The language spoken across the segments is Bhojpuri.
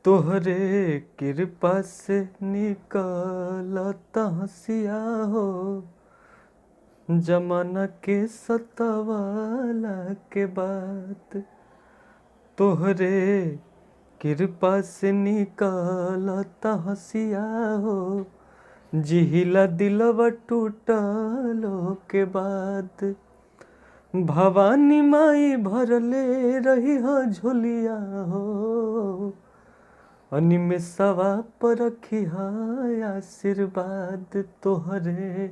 तोहरे कृपा से निकलता हसिया हो, जमाना के सतावाला के बाद। तोहरे कृपा से निकलता हसिया हो, जिहिला दिलवा टूटलो के बाद। भवानी माई भरले रही हो झोलिया हो, अनिमेषवा पर रखी है आशीर्वाद। तोहरे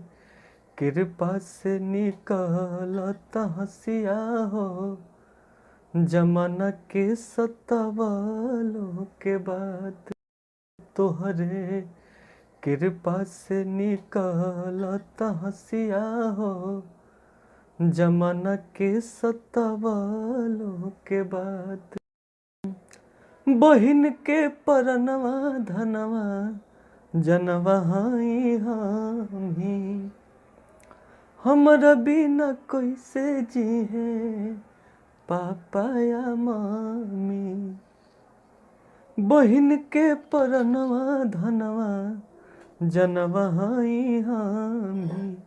कृपा से निकलता हसिया हो, जमाना के सतावालों के बाद। तोहरे कृपा से निकलता हसिया हो, जमाना के सतावालों के बाद। बहिन के परनवा धनवा जनवा हाई हामी, हमरा बिना कैसे जी है पापा या मामी। बहिन के परनवा धनवा जनवा हाई हामी,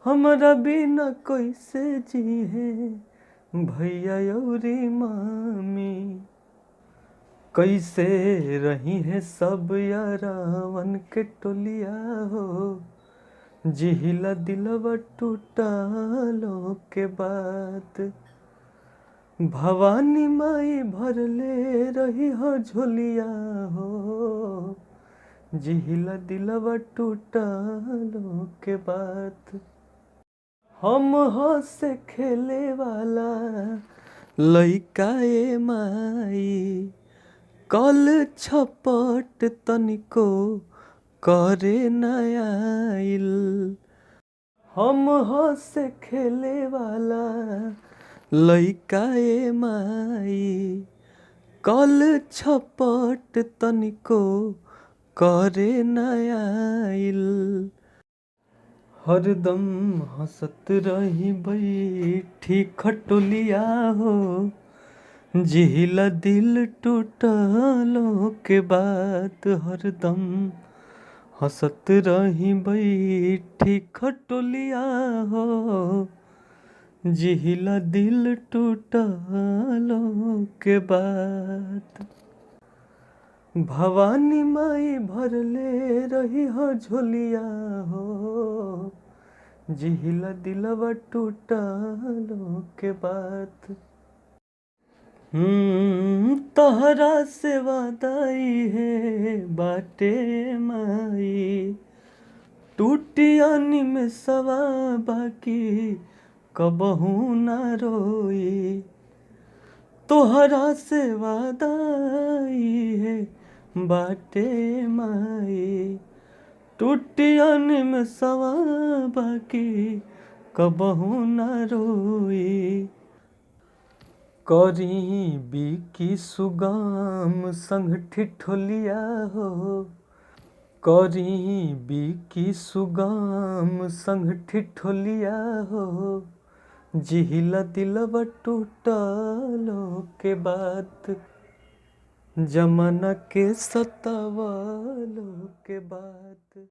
हमरा बिना कैसे जी है भैया यौरी मामी। कैसे रही है सब यारावन के टोलिया हो, जिहिला दिलवा टूटलो के बाद। भवानी माई भरले रही हो झोलिया हो, जिहिला दिलवा टूटलो के बाद। हम हंसे खेले वाला लइका ए माई, कल छपट तनिको करे नयाइल। हम हंसे खेले वाला लइका ए माई, कल छपट तनिको करे नयाइल। हरदम हंसत रही बैठी खटोलिया हो, जिहिला दिल टूटलो के बाद। हरदम हंसत रही बैठी खटोलिया हो, जिहिला दिल टूटलो के बाद। भवानी माई भरले रही हो झोलिया हो, जिहिला दिलवा टूटलो के बाद। तोहरा से वादाई है बाटे माई, टूटिया निमेषवा बाकी कबहू ना रोई। तोहरा से वादाई है बाटे माई, टूटिया निमेषवा बाकी कबहू ना रोई। करी बिकी सुगम संग ठिठोलिया हो, करी बिकी सुगम संग ठिठोलिया हो, जिहिला दिलवा टूटलो के बाद। जमाना के सतावालों के बाद।